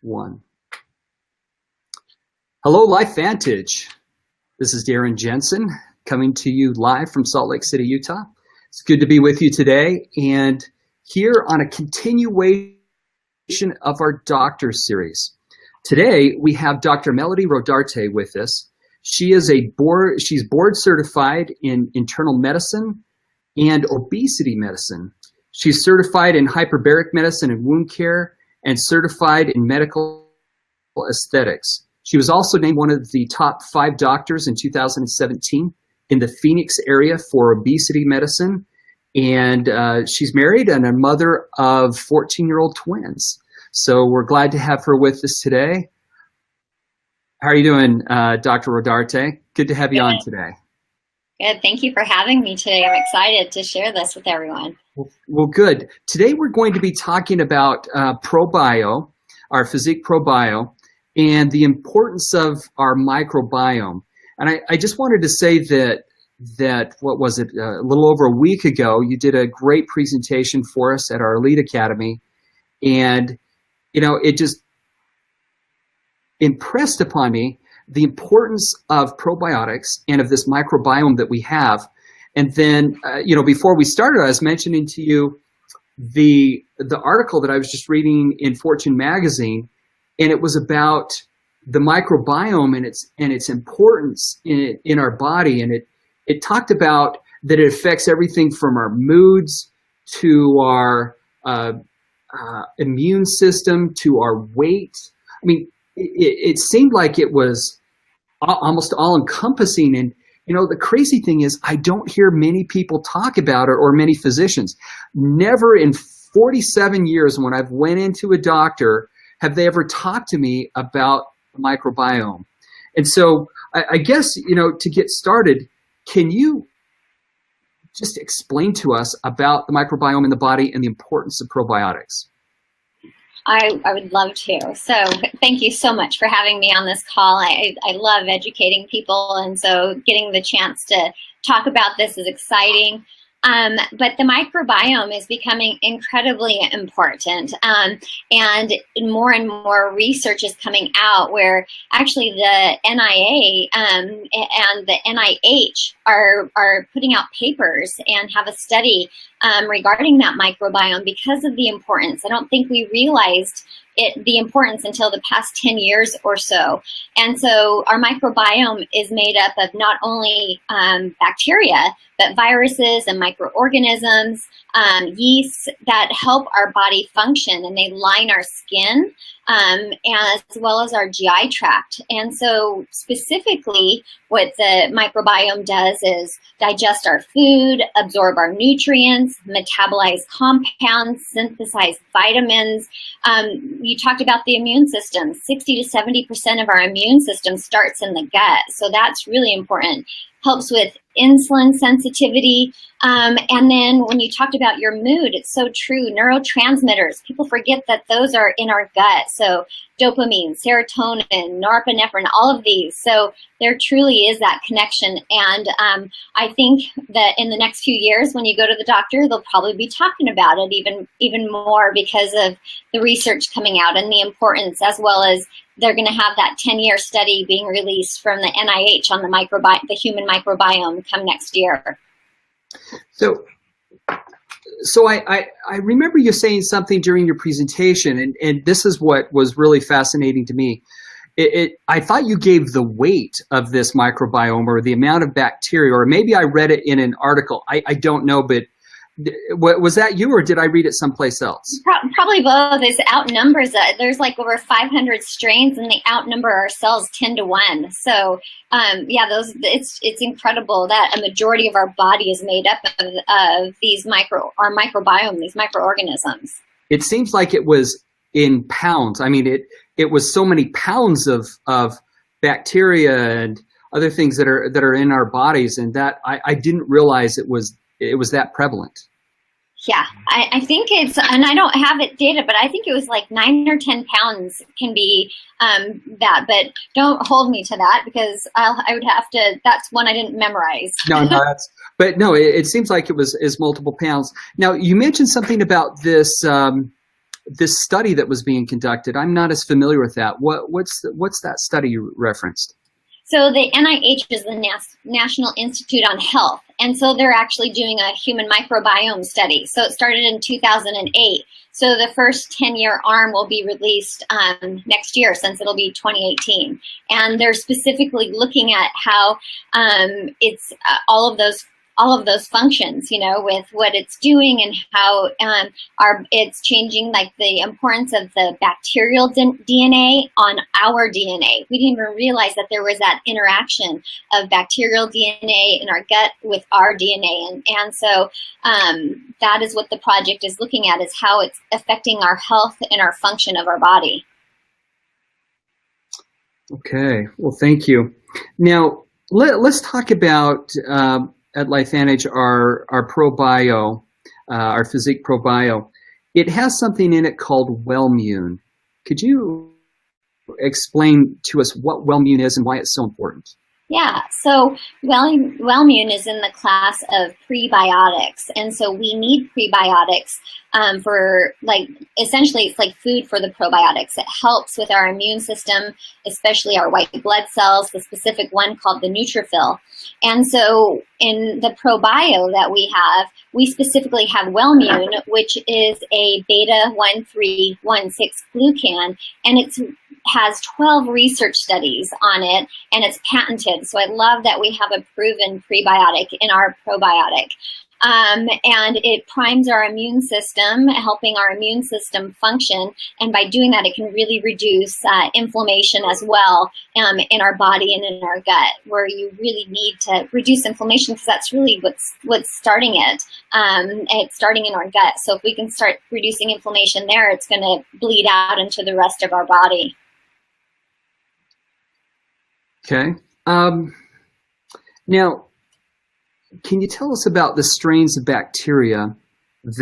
One. Hello, Life Vantage. This is Darren Jensen coming to you live from Salt Lake City, Utah. It's good to be with you today, and here on a continuation of our doctor series. Today we have Dr. Melody Rodarte with us. She's board certified in internal medicine and obesity medicine. She's certified in hyperbaric medicine and wound care, and certified in medical aesthetics. She was also named one of the top 5 doctors in 2017 in the Phoenix area for obesity medicine. And she's married and a mother of 14-year-old twins. So we're glad to have her with us today. How are you doing, Dr. Rodarte? Good to have you on today. Good. Thank you for having me today. I'm excited to share this with everyone. Well, good. Today we're going to be talking about ProBio, our PhysIQ ProBio, and the importance of our microbiome. And I just wanted to say that what was it, a little over a week ago, you did a great presentation for us at our Elite Academy. And, you know, it just impressed upon me the importance of probiotics and of this microbiome that we have. And then, you know, before we started, I was mentioning to you the article that I was just reading in Fortune magazine, and it was about the microbiome and its importance in our body. And it talked about that it affects everything from our moods to our immune system to our weight. I mean, it seemed like it was almost all-encompassing. And, you know, the crazy thing is I don't hear many people talk about it, or many physicians. Never in 47 years when I've went into a doctor have they ever talked to me about the microbiome. And so I guess, you know, to get started, can you just explain to us about the microbiome in the body and the importance of probiotics? I would love to. So thank you so much for having me on this call. I love educating people, and so getting the chance to talk about this is exciting. But the microbiome is becoming incredibly important, and more research is coming out where actually the NIA and the NIH are putting out papers and have a study regarding that microbiome because of the importance. I don't think we realized the importance until the past 10 years or so. And so our microbiome is made up of not only bacteria, but viruses and microorganisms, yeasts that help our body function, and they line our skin as well as our GI tract. And so specifically what the microbiome does is digest our food, absorb our nutrients, metabolize compounds, synthesize vitamins. You talked about the immune system. 60 to 70% of our immune system starts in the gut. So that's really important. Helps with insulin sensitivity. And then when you talked about your mood, it's so true. Neurotransmitters, people forget that those are in our gut. So dopamine, serotonin, norepinephrine, all of these. So there truly is that connection. And I think that in the next few years, when you go to the doctor, they'll probably be talking about it even more because of the research coming out and the importance, as well as they're going to have that 10-year study being released from the NIH on the human microbiome come next year. So I remember you saying something during your presentation, and this is what was really fascinating to me. I thought you gave the weight of this microbiome, or the amount of bacteria, or maybe I read it in an article. I don't know, but was that you, or did I read it someplace else? Probably both. It outnumbers it. There's like over 500 strains, and they outnumber our cells 10 to 1. So yeah, it's incredible that a majority of our body is made up of our microbiome, these microorganisms. It seems like it was in pounds. I mean, it was so many pounds of bacteria and other things that are in our bodies, and that I didn't realize it was that prevalent. Yeah, I think it's, and I don't have it data, but I think it was like 9 or 10 pounds can be that, but don't hold me to that because I would have to, that's one I didn't memorize. No, it seems like it was multiple pounds. Now, you mentioned something about this, this study that was being conducted. I'm not as familiar with that. What's that study you referenced? So the NIH is the National Institute on Health, and so they're actually doing a human microbiome study. So it started in 2008. So the first 10-year arm will be released next year, since it'll be 2018. And they're specifically looking at how it's all of those functions, you know, with what it's doing and how it's changing, like the importance of the bacterial DNA on our DNA. We didn't even realize that there was that interaction of bacterial DNA in our gut with our DNA. And so that is what the project is looking at, is how it's affecting our health and our function of our body. Okay, well, thank you. Now, let's talk about at LifeVantage, our ProBio, our PhysIQ ProBio. It has something in it called Wellmune. Could you explain to us what Wellmune is and why it's so important? Yeah, so Wellmune is in the class of prebiotics, and so we need prebiotics for, like, essentially it's like food for the probiotics. It helps with our immune system, especially our white blood cells, the specific one called the neutrophil. And so in the ProBio that we specifically have Wellmune, which is a beta-1316 glucan, and it has 12 research studies on it, and it's patented. So I love that we have a proven prebiotic in our probiotic. And it primes our immune system, helping our immune system function. And by doing that, it can really reduce inflammation as well in our body and in our gut, where you really need to reduce inflammation, because that's really what's starting it. It's starting in our gut. So if we can start reducing inflammation there, it's going to bleed out into the rest of our body. Okay. Now, can you tell us about the strains of bacteria that's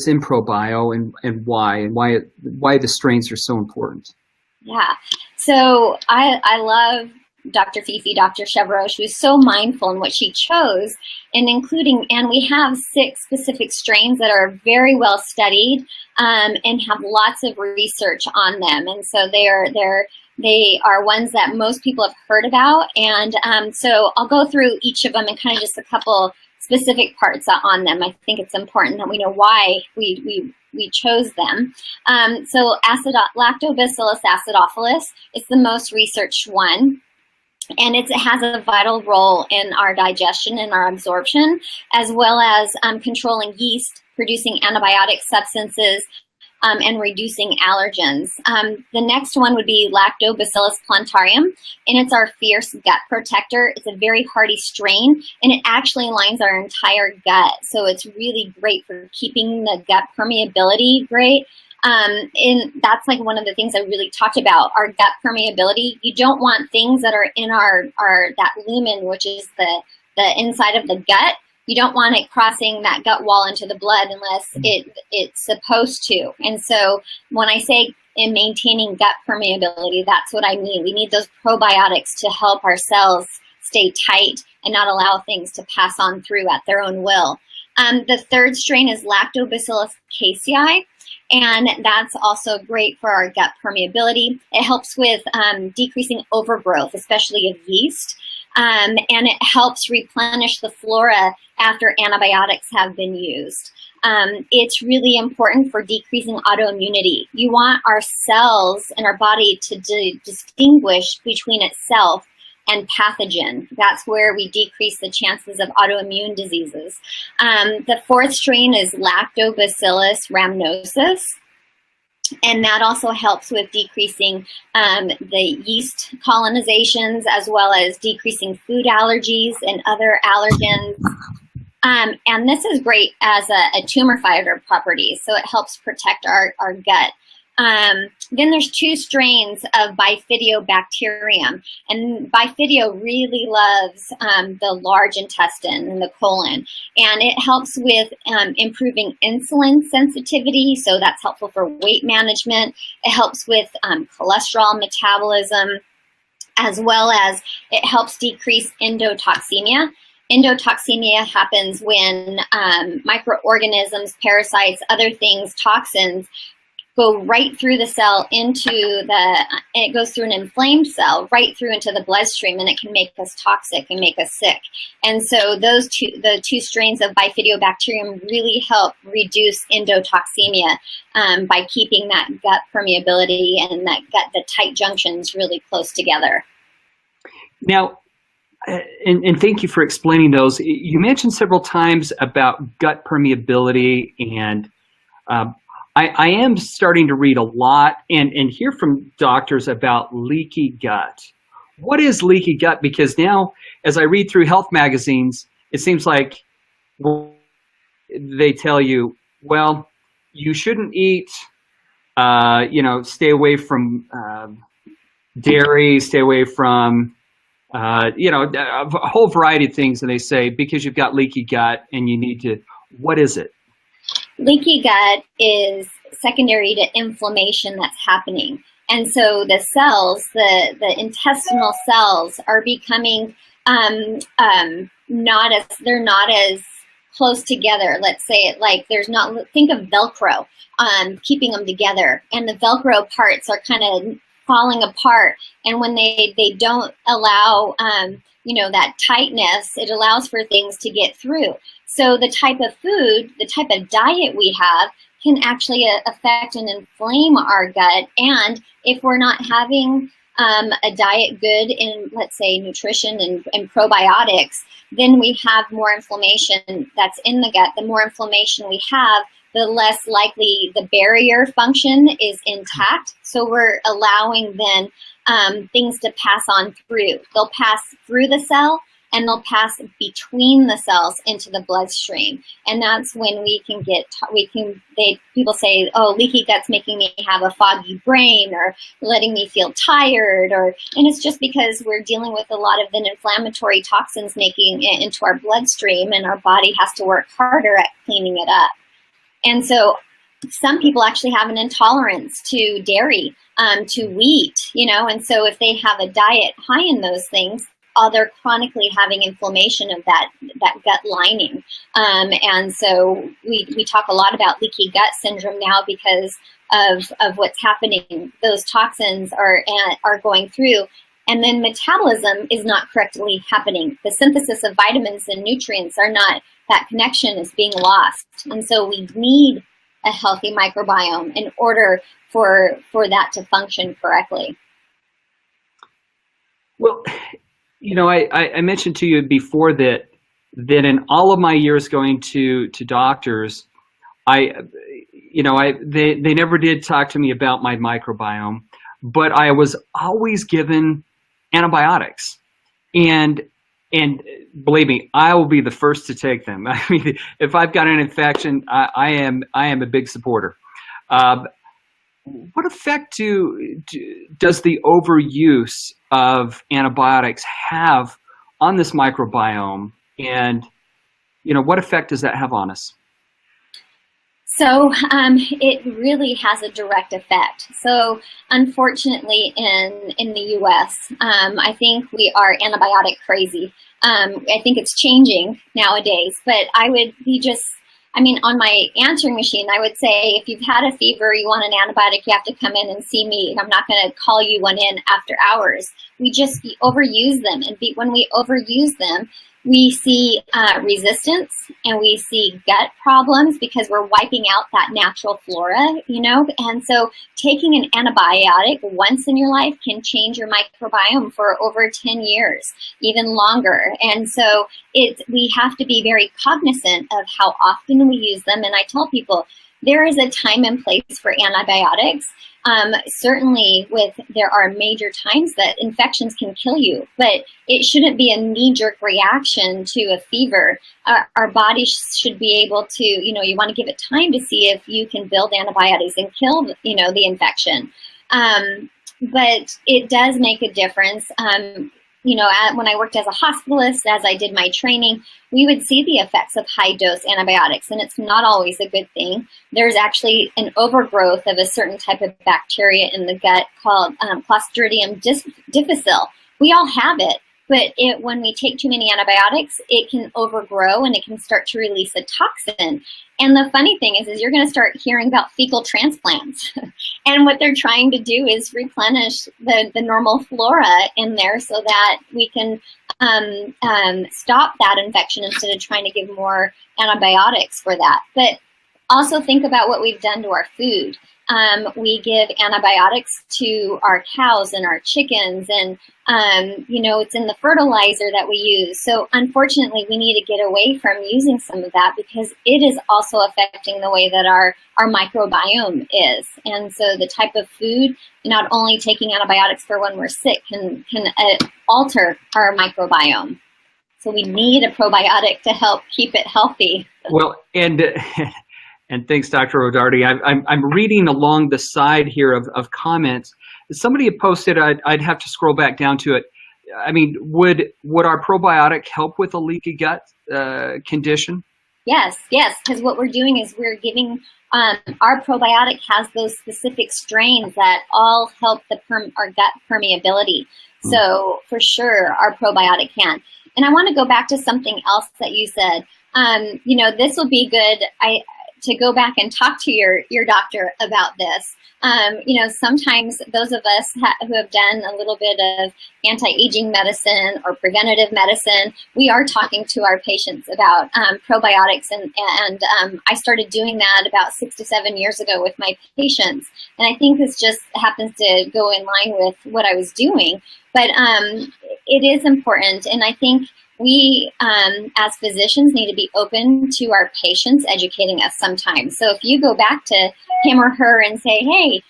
in ProBio and why the strains are so important? Yeah. So I love Dr. Fifi, Dr. Chevroche, who is so mindful in what she chose, and we have 6 specific strains that are very well studied and have lots of research on them. And so they are ones that most people have heard about. And so I'll go through each of them and kind of just a couple specific parts on them. I think it's important that we know why we chose them. So Lactobacillus acidophilus is the most researched one. And it has a vital role in our digestion and our absorption, as well as controlling yeast, producing antibiotic substances, and reducing allergens. The next one would be Lactobacillus plantarium, and it's our fierce gut protector. It's a very hardy strain, and it actually lines our entire gut. So it's really great for keeping the gut permeability great. And that's like one of the things I really talked about, our gut permeability. You don't want things that are in that lumen, which is the inside of the gut. You don't want it crossing that gut wall into the blood unless it's supposed to. And so when I say in maintaining gut permeability, that's what I mean. We need those probiotics to help our cells stay tight and not allow things to pass on through at their own will. The third strain is Lactobacillus casei, and that's also great for our gut permeability. It helps with decreasing overgrowth, especially of yeast. And it helps replenish the flora after antibiotics have been used. It's really important for decreasing autoimmunity. You want our cells in our body to distinguish between itself and pathogen. That's where we decrease the chances of autoimmune diseases. The fourth strain is Lactobacillus rhamnosus. And that also helps with decreasing the yeast colonizations, as well as decreasing food allergies and other allergens. And this is great as a tumor fighter property, so it helps protect our gut. Then there's 2 strains of Bifidobacterium, and Bifido really loves the large intestine and the colon, and it helps with improving insulin sensitivity, so that's helpful for weight management. It helps with cholesterol metabolism, as well as it helps decrease endotoxemia. Endotoxemia happens when microorganisms, parasites, other things, toxins go right through the cell into and it goes through an inflamed cell right through into the bloodstream, and it can make us toxic and make us sick. And so the two strains of Bifidobacterium really help reduce endotoxemia by keeping that gut permeability and the tight junctions really close together. Now, and thank you for explaining those. You mentioned several times about gut permeability, and I am starting to read a lot and hear from doctors about leaky gut. What is leaky gut? Because now, as I read through health magazines, it seems like they tell you, well, you shouldn't eat, stay away from dairy, stay away from, a whole variety of things. And they say, because you've got leaky gut and you need to, what is it? Leaky gut is secondary to inflammation that's happening. And so the cells, the intestinal cells are becoming not as close together. Let's say it like think of Velcro, keeping them together. And the Velcro parts are kind of falling apart. And when they don't allow, that tightness, it allows for things to get through. So the type of food, the type of diet we have can actually affect and inflame our gut. And if we're not having a diet good in, let's say, nutrition and probiotics, then we have more inflammation that's in the gut. The more inflammation we have, the less likely the barrier function is intact. So we're allowing then things to pass on through. They'll pass through the cell, and they'll pass between the cells into the bloodstream. And that's when people say, oh, leaky gut's making me have a foggy brain or letting me feel tired, and it's just because we're dealing with a lot of the inflammatory toxins making it into our bloodstream, and our body has to work harder at cleaning it up. And so some people actually have an intolerance to dairy, to wheat, and so if they have a diet high in those things, they're chronically having inflammation of that gut lining. And so we talk a lot about leaky gut syndrome now because of what's happening. Those toxins are going through, and then metabolism is not correctly happening. The synthesis of vitamins and nutrients are not, that connection is being lost. And so we need a healthy microbiome in order for that to function correctly. Well, I mentioned to you before that in all of my years going to doctors, they never did talk to me about my microbiome, but I was always given antibiotics, and believe me, I will be the first to take them. I mean, if I've got an infection, I am a big supporter. What effect does the overuse of antibiotics have on this microbiome, and what effect does that have on us? So it really has a direct effect. So unfortunately, in the U.S., I think we are antibiotic crazy. I think it's changing nowadays, but on my answering machine, I would say, if you've had a fever, you want an antibiotic, you have to come in and see me. I'm not going to call you one in after hours. We just overuse them. And when we overuse them, we see resistance, and we see gut problems because we're wiping out that natural flora, And so taking an antibiotic once in your life can change your microbiome for over 10 years, even longer. And so we have to be very cognizant of how often we use them. And I tell people, there is a time and place for antibiotics. Certainly there are major times that infections can kill you, but it shouldn't be a knee-jerk reaction to a fever. Our body should be able to, you want to give it time to see if you can build antibiotics and kill, the infection. But it does make a difference. When I worked as a hospitalist, as I did my training, we would see the effects of high-dose antibiotics, and it's not always a good thing. There's actually an overgrowth of a certain type of bacteria in the gut called Clostridium difficile. We all have it, But when we take too many antibiotics, it can overgrow and it can start to release a toxin. And the funny thing is you're going to start hearing about fecal transplants. And what they're trying to do is replenish the normal flora in there so that we can stop that infection instead of trying to give more antibiotics for that. But also think about what we've done to our food. We give antibiotics to our cows and our chickens, and it's in the fertilizer that we use. So unfortunately, we need to get away from using some of that because it is also affecting the way that our microbiome is. And so the type of food, not only taking antibiotics for when we're sick, can alter our microbiome. So we need a probiotic to help keep it healthy. Well, and thanks, Dr. Rodarte. I'm reading along the side here of comments. Somebody had posted, I'd have to scroll back down to it. I mean, would our probiotic help with a leaky gut condition? Yes, because what we're doing is we're giving, our probiotic has those specific strains that all help our gut permeability. So for sure, our probiotic can. And I want to go back to something else that you said. This will be good. To go back and talk to your doctor about this. Sometimes those of us who have done a little bit of anti-aging medicine or preventative medicine, we are talking to our patients about probiotics, and I started doing that about 6 to 7 years ago with my patients. And I think this just happens to go in line with what I was doing. But it is important, and I think we, as physicians, need to be open to our patients educating us sometimes. So if you go back to him or her and say, hey,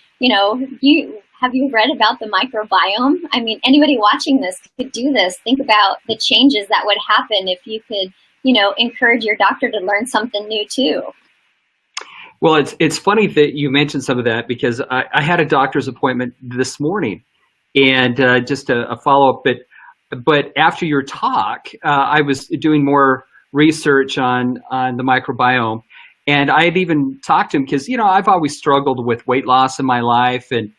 have you read about the microbiome? I mean, anybody watching this could do this. Think about the changes that would happen if you could, encourage your doctor to learn something new too. Well, it's funny that you mentioned some of that because I had a doctor's appointment this morning, and just a follow-up, but after your talk, I was doing more research on the microbiome, and I had even talked to him because I've always struggled with weight loss in my life and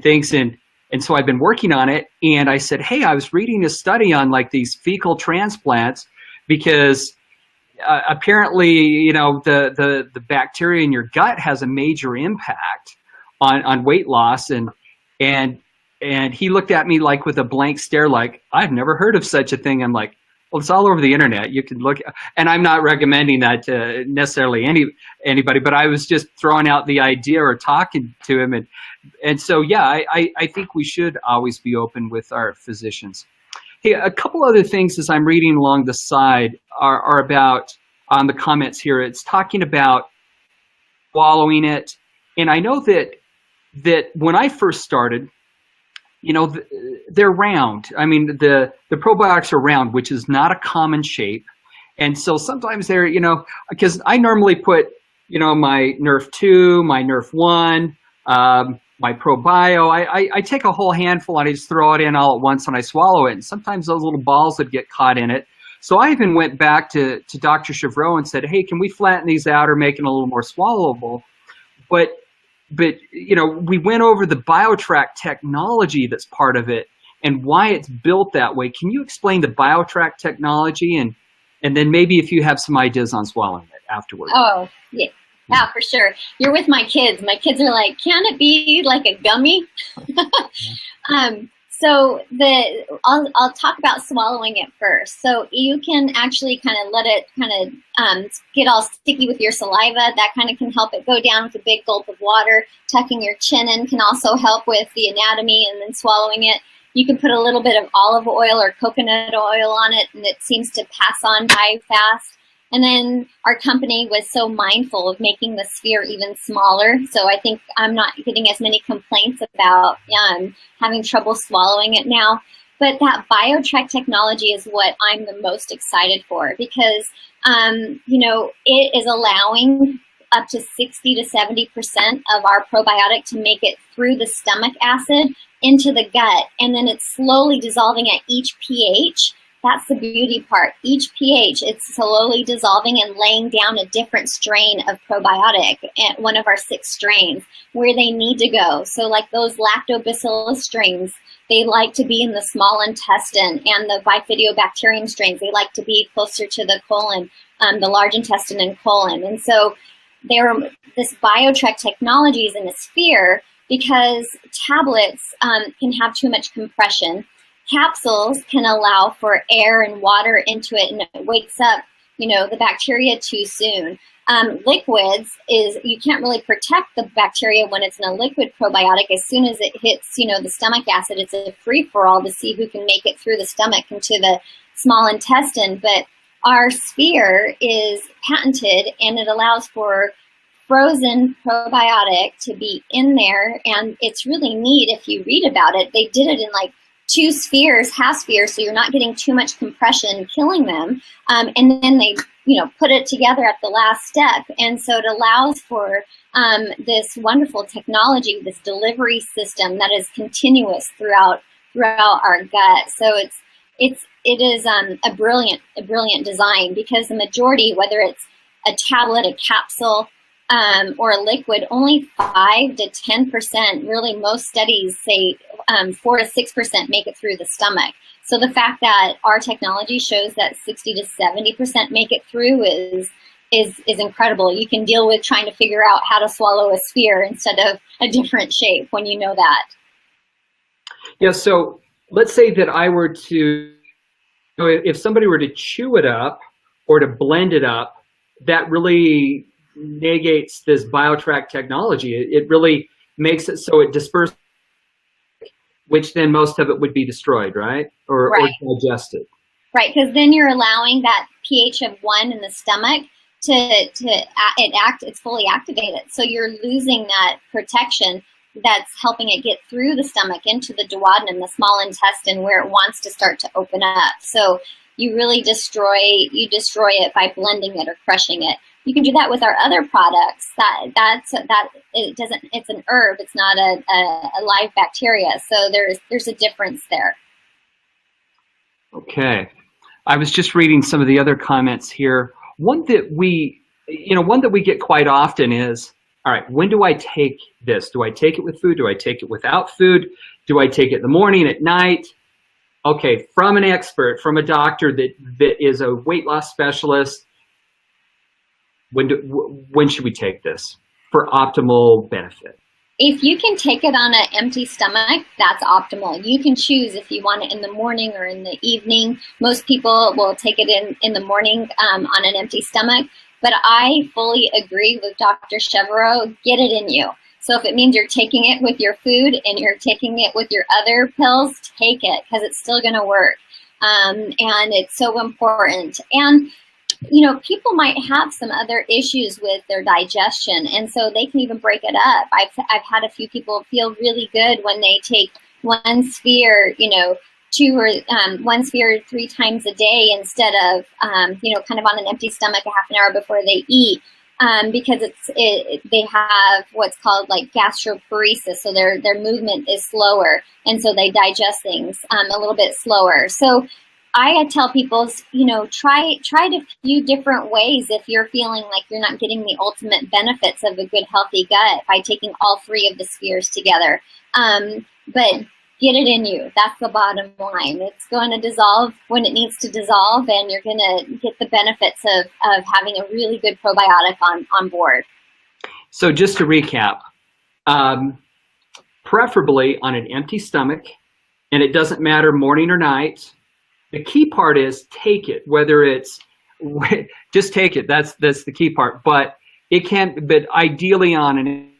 things, and so I've been working on it. And I said, hey, I was reading a study on like these fecal transplants because apparently the bacteria in your gut has a major impact on weight loss, and he looked at me like with a blank stare, like, I've never heard of such a thing. I'm like, well, it's all over the internet. You can look, and I'm not recommending that to necessarily anybody, but I was just throwing out the idea or talking to him. And so, yeah, I think we should always be open with our physicians. Hey, a couple other things as I'm reading along the side are about, on the comments here, it's talking about swallowing it. And I know that when I first started, they're round. I mean, the probiotics are round, which is not a common shape. And so sometimes they're, because I normally put, my Nerf 2, my Nerf 1, my ProBio, I take a whole handful and I just throw it in all at once and I swallow it. And sometimes those little balls would get caught in it. So I even went back to Dr. Chevreau and said, hey, can we flatten these out or make it a little more swallowable? But we went over the BioTrack technology that's part of it and why it's built that way. Can you explain the BioTrack technology and then maybe if you have some ideas on swallowing it afterwards? Oh, yeah, for sure. You're with my kids. My kids are like, can it be like a gummy? So I'll talk about swallowing it first. So you can actually kind of let it get all sticky with your saliva. That kind of can help it go down with a big gulp of water. Tucking your chin in can also help with the anatomy, and then swallowing it. You can put a little bit of olive oil or coconut oil on it, and it seems to pass on by fast. And then our company was so mindful of making the sphere even smaller. So I think I'm not getting as many complaints about having trouble swallowing it now. But that BioTrack technology is what I'm the most excited for because, it is allowing up to 60 to 70% of our probiotic to make it through the stomach acid into the gut. And then it's slowly dissolving at each pH that's the beauty part. Each pH, it's slowly dissolving and laying down a different strain of probiotic, one of our 6 strains, where they need to go. So like those lactobacillus strains, they like to be in the small intestine, and the bifidobacterium strains, they like to be closer to the colon, the large intestine and colon. And so this BioTrek technology is in a sphere because tablets can have too much compression. Capsules can allow for air and water into it, and it wakes up, the bacteria too soon. Liquids you can't really protect the bacteria when it's in a liquid probiotic. As soon as it hits, the stomach acid, it's a free-for-all to see who can make it through the stomach into the small intestine. But our sphere is patented, and it allows for frozen probiotic to be in there. And it's really neat if you read about it. They did it in like 2 spheres, half spheres, so you're not getting too much compression killing them. And then they, put it together at the last step. And so it allows for this wonderful technology, this delivery system that is continuous throughout our gut. So it is a brilliant design, because the majority, whether it's a tablet, a capsule, or a liquid, only 5 to 10%, really most studies say 4 to 6% make it through the stomach. So the fact that our technology shows that 60 to 70% make it through is incredible. You can deal with trying to figure out how to swallow a sphere instead of a different shape when you know that. Yeah, so let's say that I were to, if somebody were to chew it up or to blend it up, that really negates this BioTrek technology. It really makes it so it disperses, which then most of it would be destroyed, right? Or digested. Right, because then you're allowing that pH of 1 in the stomach it's fully activated. So you're losing that protection that's helping it get through the stomach into the duodenum, the small intestine, where it wants to start to open up. So you really destroy it by blending it or crushing it. You can do that with our other products. It's an herb. It's not a live bacteria. So there's a difference there. Okay. I was just reading some of the other comments here. One that we get quite often is, all right, when do I take this? Do I take it with food? Do I take it without food? Do I take it in the morning, at night? Okay, from an expert, from a doctor that is a weight loss specialist, when should we take this for optimal benefit? If you can take it on an empty stomach, that's optimal. You can choose if you want it in the morning or in the evening. Most people will take it in the morning on an empty stomach, but I fully agree with Dr. Chevreau, get it in you. So if it means you're taking it with your food and you're taking it with your other pills, take it, because it's still going to work. And it's so important. And people might have some other issues with their digestion, and so they can even break it up. I've had a few people feel really good when they take one sphere, 2 or 1 sphere 3 times a day instead of, kind of on an empty stomach a half an hour before they eat, because they have what's called like gastroparesis, so their movement is slower, and so they digest things a little bit slower. So I tell people, try it a few different ways if you're feeling like you're not getting the ultimate benefits of a good, healthy gut by taking all 3 of the spheres together. But get it in you. That's the bottom line. It's going to dissolve when it needs to dissolve, and you're going to get the benefits of having a really good probiotic on board. So just to recap, preferably on an empty stomach, and it doesn't matter morning or night. The key part is take it, whether it's just take it. That's the key part. But it can, but ideally on an,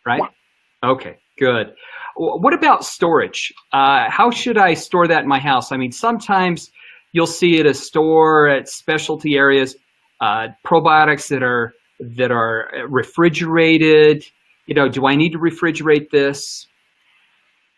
right? Yeah. Okay, good. What about storage? How should I store that in my house? I mean, sometimes you'll see at a store at specialty areas probiotics that are refrigerated. Do I need to refrigerate this?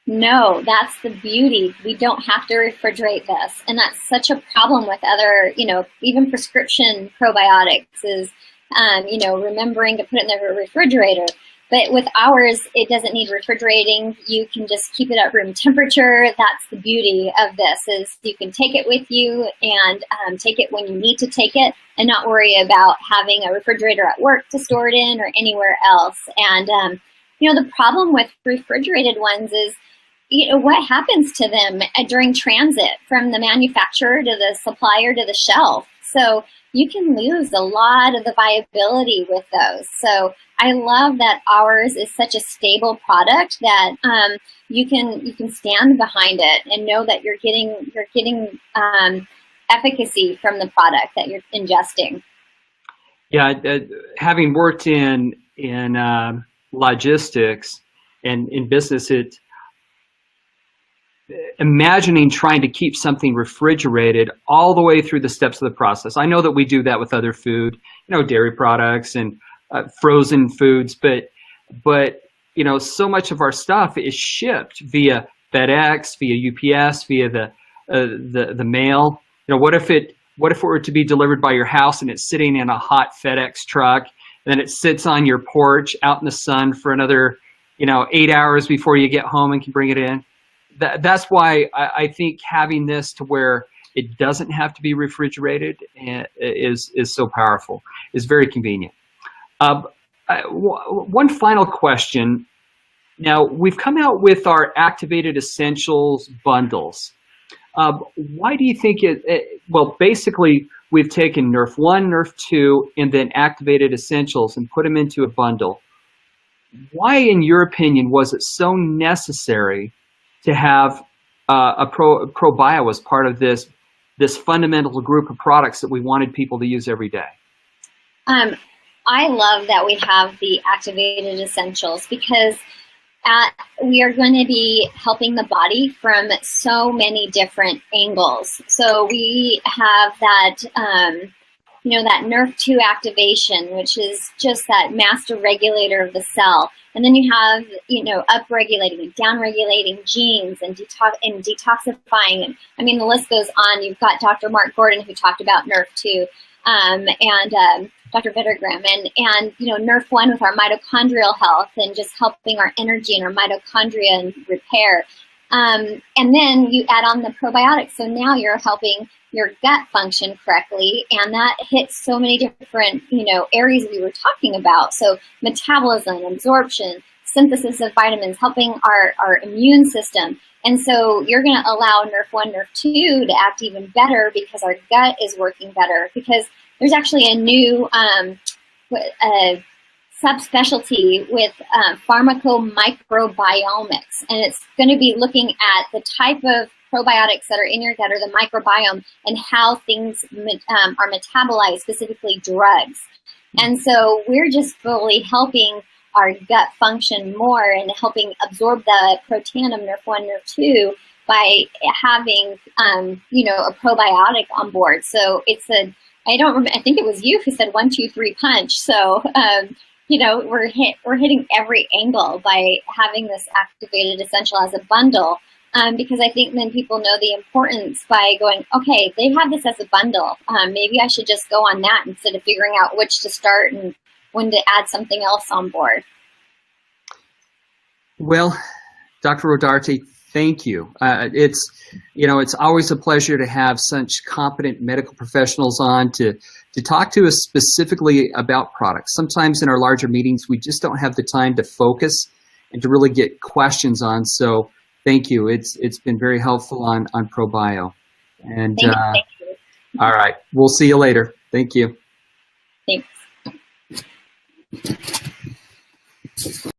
No, that's the beauty. We don't have to refrigerate this. And that's such a problem with other, even prescription probiotics is, remembering to put it in the refrigerator. But with ours, it doesn't need refrigerating. You can just keep it at room temperature. That's the beauty of this, is you can take it with you and take it when you need to take it and not worry about having a refrigerator at work to store it in or anywhere else. And, the problem with refrigerated ones is, what happens to them during transit from the manufacturer to the supplier to the shelf. So you can lose a lot of the viability with those. So I love that ours is such a stable product that you can stand behind it and know that you're getting efficacy from the product that you're ingesting. Yeah, having worked in logistics and in business, imagining trying to keep something refrigerated all the way through the steps of the process. I know that we do that with other food, dairy products and frozen foods, but so much of our stuff is shipped via FedEx, via UPS, via the mail. What if it were to be delivered by your house and it's sitting in a hot FedEx truck, and then it sits on your porch out in the sun for another 8 hours before you get home and can bring it in? That's why I think having this to where it doesn't have to be refrigerated is so powerful. It's very convenient. One final question. Now, we've come out with our Activated Essentials bundles. Why do you think well, basically, we've taken Nerf 1, Nerf 2, and then Activated Essentials and put them into a bundle. Why, in your opinion, was it so necessary to have a ProBio as part of this fundamental group of products that we wanted people to use every day? I love that we have the Activated Essentials because we are going to be helping the body from so many different angles. So we have that, that Nerf 2 activation, which is just that master regulator of the cell. And then you have, upregulating and downregulating genes and detoxifying. And I mean, the list goes on. You've got Dr. Mark Gordon, who talked about Nerf 2, and Dr. Vittergram, and Nerf 1 with our mitochondrial health and just helping our energy and our mitochondria and repair. And then you add on the probiotics. So now you're helping your gut function correctly, and that hits so many different, areas we were talking about. So metabolism, absorption, synthesis of vitamins, helping our immune system. And so you're going to allow Nerf 1, Nerf 2 to act even better because our gut is working better, because there's actually a new subspecialty with pharmacomicrobiomics, and it's going to be looking at the type of probiotics that are in your gut, or the microbiome, and how things are metabolized, specifically drugs. And so we're just fully helping our gut function more and helping absorb the protein of Nerf 1, Nerf 2 by having, a probiotic on board. So it's I think it was you who said 1, 2, 3 punch. So, we're hitting every angle by having this Activated Essential as a bundle. Because I think then people know the importance by going, okay, they have this as a bundle. Maybe I should just go on that instead of figuring out which to start and when to add something else on board. Well, Dr. Rodarte, thank you. It's always a pleasure to have such competent medical professionals on to talk to us specifically about products. Sometimes in our larger meetings, we just don't have the time to focus and to really get questions on. So thank you. It's been very helpful on ProBio. And thank you. All right, we'll see you later. Thank you. Thanks.